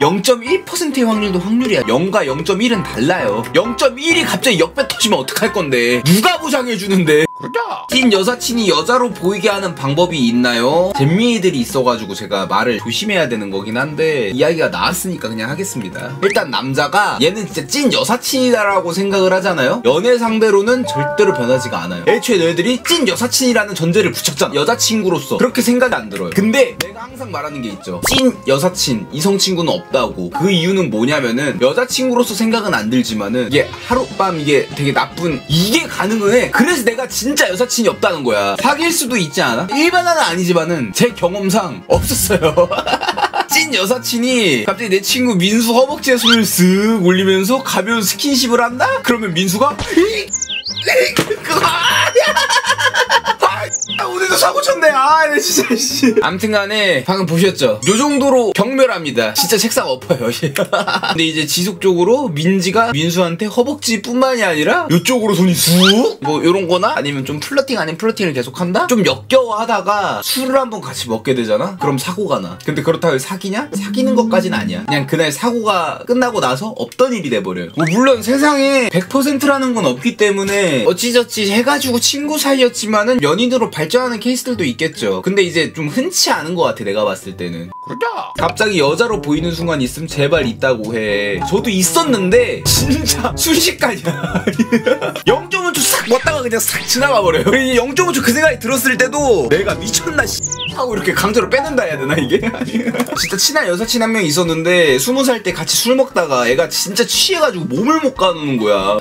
0.1%의 확률도 확률이야. 0과 0.1은 달라요. 0.1이 갑자기 역배 터지면 어떡할 건데? 누가 보장해주는데? 그러자. 찐 여사친이 여자로 보이게 하는 방법이 있나요? 잼미이들이 있어가지고 제가 말을 조심해야 되는 거긴 한데 이야기가 나왔으니까 그냥 하겠습니다. 일단 남자가 얘는 진짜 찐 여사친이다라고 생각을 하잖아요. 연애 상대로는 절대로 변하지가 않아요. 애초에 너희들이 찐 여사친이라는 전제를 붙였잖아. 여자친구로서 그렇게 생각이 안 들어요. 근데 내가 항상 말하는 게 있죠. 찐 여사친, 이성친구는 없다고. 그 이유는 뭐냐면은 여자친구로서 생각은 안 들지만은 이게 하룻밤 이게 되게 나쁜 이게 가능은 해. 그래서 내가 진짜 여사친이 없다는 거야. 사귈 수도 있지 않아? 일반화는 아니지만은 제 경험상 없었어요. 찐 여사친이 갑자기 내 친구 민수 허벅지에 손을 쓱 올리면서 가벼운 스킨십을 한다? 그러면 민수가 그거 오늘도 사고 쳤네. 아 진짜 씨. 암튼간에 방금 보셨죠? 요 정도로 경멸합니다. 진짜 책상 엎어요. 근데 이제 지속적으로 민지가 민수한테 허벅지뿐만이 아니라 요쪽으로 손이 쑥 뭐 요런거나 아니면 좀 플러팅 아닌 플러팅을 계속한다? 좀 역겨워하다가 술을 한번 같이 먹게 되잖아? 그럼 사고가 나. 근데 그렇다고 사귀냐? 사귀는 것까지는 아니야. 그냥 그날 사고가 끝나고 나서 없던 일이 돼버려요. 뭐 물론 세상에 100%라는 건 없기 때문에 어찌저찌 해가지고 친구 사이였지만은 연인으로 발전하는 케이스들도 있겠죠. 근데 이제 좀 흔치 않은 것 같아 내가 봤을 때는. 그러자. 갑자기 여자로 보이는 순간 있으면 제발 있다고 해. 저도 있었는데 진짜 순식간이야. 0.5초 싹 왔다가 그냥 싹 지나가 버려요. 0.5초 그 생각이 들었을 때도 내가 미쳤나 씨 하고 이렇게 강제로 빼낸다 해야 되나 이게? 진짜 친한 여사친 한 명 있었는데 20살 때 같이 술 먹다가 애가 진짜 취해가지고 몸을 못 가누는 거야.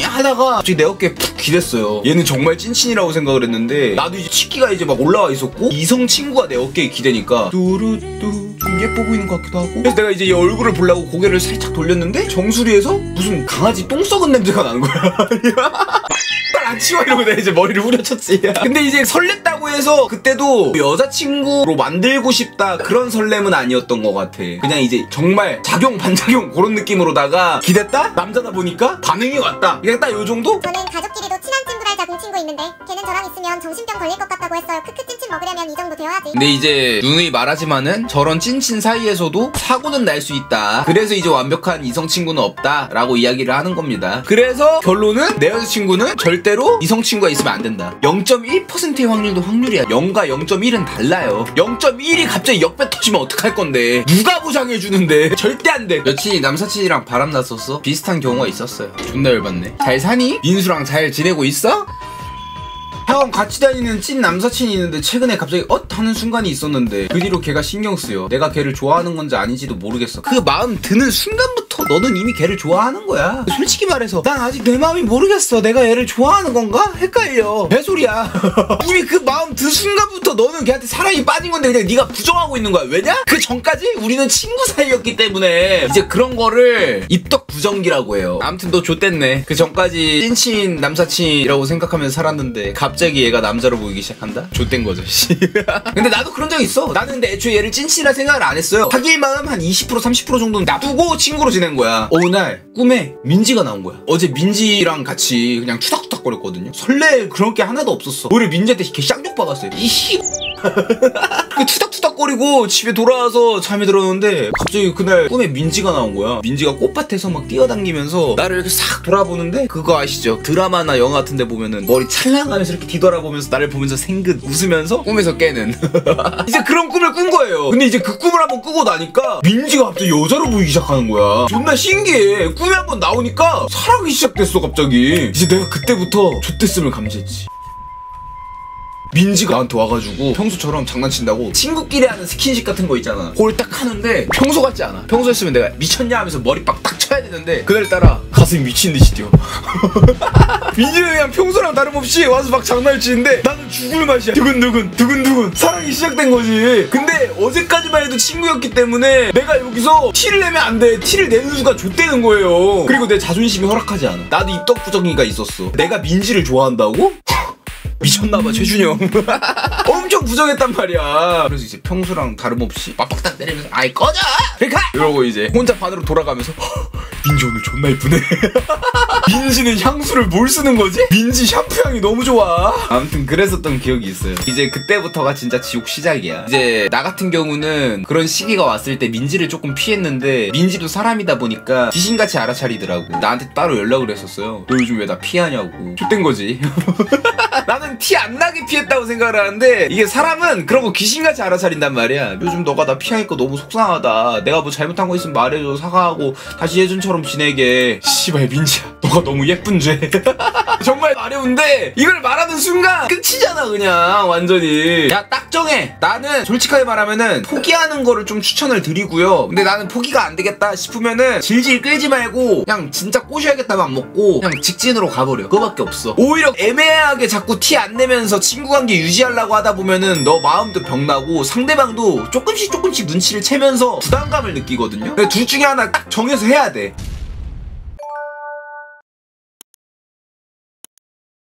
하다가 갑자기 내 어깨에 푹 기댔어요. 얘는 정말 찐친이라고 생각을 했는데 나도 이제 치기가 이제 막 올라와 있었고 이성 친구가 내 어깨에 기대니까 뚜루뚜 좀 예뻐 보이는 것 같기도 하고. 그래서 내가 이제 얘 얼굴을 보려고 고개를 살짝 돌렸는데 정수리에서 무슨 강아지 똥 썩은 냄새가 나는 거야. 안 치워 이러고 내가 이제 머리를 후려쳤지. 근데 이제 설렜다고 해서 그때도 여자친구로 만들고 싶다 그런 설렘은 아니었던 것 같아. 그냥 이제 정말 작용 반작용 그런 느낌으로다가 기댔다? 남자다 보니까 반응이 왔다. 그냥 딱 요 정도? 저는 가족끼리도 친한 친구랄 작은 친구 있는데 걔는 저랑 있으면 정신병 걸릴 것 같다고 했어요. 크크 찐친 먹으려면 이 정도 되어야지. 근데 이제 누누이 말하지만은 저런 찐친 사이에서도 사고는 날 수 있다. 그래서 이제 완벽한 이성 친구는 없다 라고 이야기를 하는 겁니다. 그래서 결론은 내 여자친구는 절대로 이성 친구가 있으면 안 된다. 0.1%의 확률도 확률이야. 0과 0.1은 달라요. 0.1이 갑자기 역배 터지면 어떡할 건데? 누가 보장해주는데? 절대 안 돼. 여친이 남사친이랑 바람났었어? 비슷한 경우가 있었어요. 존나 열받네. 잘 사니? 민수랑 잘 지내고 있어? 형 같이 다니는 찐 남사친이 있는데 최근에 갑자기 하는 순간이 있었는데 그 뒤로 걔가 신경 쓰여. 내가 걔를 좋아하는 건지 아닌지도 모르겠어. 그 마음 드는 순간부터 너는 이미 걔를 좋아하는 거야. 솔직히 말해서 난 아직 내 마음이 모르겠어. 내가 얘를 좋아하는 건가? 헷갈려. 개소리야. 이미 그 마음 드 순간부터 너는 걔한테 사랑이 빠진 건데 그냥 네가 부정하고 있는 거야. 왜냐? 그 전까지 우리는 친구 사이였기 때문에 이제 그런 거를 입덕 부정기라고 해요. 아무튼 너 좆됐네. 그 전까지 찐친 남사친이라고 생각하면서 살았는데 갑자기 얘가 남자로 보이기 시작한다? 좆된 거죠. 근데 나도 그런 적 있어. 나는 근데 애초에 얘를 찐친이라 생각을 안 했어요. 사귈 마음 한 20% 30% 정도는 놔두고 친구로 지낸 거야. 어느 날 꿈에 민지가 나온 거야. 어제 민지랑 같이 그냥 투닥투닥거렸거든요. 설레 그런 게 하나도 없었어. 오히려 민지한테 걔 쌍욕 받았어요. 이씨 투닥투닥거리고 집에 돌아와서 잠에 들었는데 갑자기 그날 꿈에 민지가 나온 거야. 민지가 꽃밭에서 막 뛰어다니면서 나를 이렇게 싹 돌아보는데 그거 아시죠? 드라마나 영화 같은 데 보면은 머리 찰랑하면서 이렇게 뒤돌아보면서 나를 보면서 생긋 웃으면서 꿈에서 깨는 이제 그런 꿈을 꾼 거예요. 근데 이제 그 꿈을 한번 꾸고 나니까 민지가 갑자기 여자로 보이기 시작하는 거야. 존나 신기해. 꿈에 한번 나오니까 사랑이 시작됐어 갑자기. 이제 내가 그때부터 좆됐음을 감지했지. 민지가 나한테 와가지고 평소처럼 장난친다고 친구끼리 하는 스킨십 같은 거 있잖아. 그걸 딱 하는데 평소 같지 않아. 평소였으면 내가 미쳤냐 하면서 머리빡 딱 쳐야 되는데 그날따라 가슴이 미친듯이 뛰어. 민지는 그냥 평소랑 다름없이 와서 막 장난을 치는데 나는 죽을 맛이야. 두근두근 사랑이 시작된 거지. 근데 어제까지만 해도 친구였기 때문에 내가 여기서 티를 내면 안 돼. 티를 내는 수가 좆되는 거예요. 그리고 내 자존심이 허락하지 않아. 나도 입덕부정이가 있었어. 내가 민지를 좋아한다고? 미쳤나봐 최준영. 엄청 부정했단 말이야. 그래서 이제 평소랑 다름없이 막박딱 때리면서 아이 꺼져! 그러니까! 이러고 이제 혼자 반으로 돌아가면서 민지 오늘 존나 이쁘네. 민지는 향수를 뭘 쓰는 거지? 민지 샴푸 향이 너무 좋아. 아무튼 그랬었던 기억이 있어요. 이제 그때부터가 진짜 지옥 시작이야. 이제 나 같은 경우는 그런 시기가 왔을 때 민지를 조금 피했는데 민지도 사람이다 보니까 귀신같이 알아차리더라고. 나한테 따로 연락을 했었어요. 너 요즘 왜 나 피하냐고. 좆된 거지. 나는 티 안 나게 피했다고 생각을 하는데 이게 사람은 그런 거 귀신같이 알아차린단 말이야. 요즘 너가 나 피하니까 너무 속상하다. 내가 뭐 잘못한 거 있으면 말해줘. 사과하고 다시 예전처럼 지내게. 씨발 민지야, 너가 너무 예쁜 죄. 정말 마려운데 이걸 말하는 순간 끝이잖아 그냥 완전히. 야, 딱 정해. 나는 솔직하게 말하면은 포기하는 거를 좀 추천을 드리고요. 근데 나는 포기가 안 되겠다 싶으면은 질질 끌지 말고 그냥 진짜 꼬셔야겠다 맘 먹고 그냥 직진으로 가버려. 그거밖에 없어. 오히려 애매하게 자꾸 티 안 내면서 친구 관계 유지하려고 하다 보면은 너 마음도 병나고 상대방도 조금씩 눈치를 채면서 부담감을 느끼거든요. 둘 중에 하나 딱 정해서 해야 돼.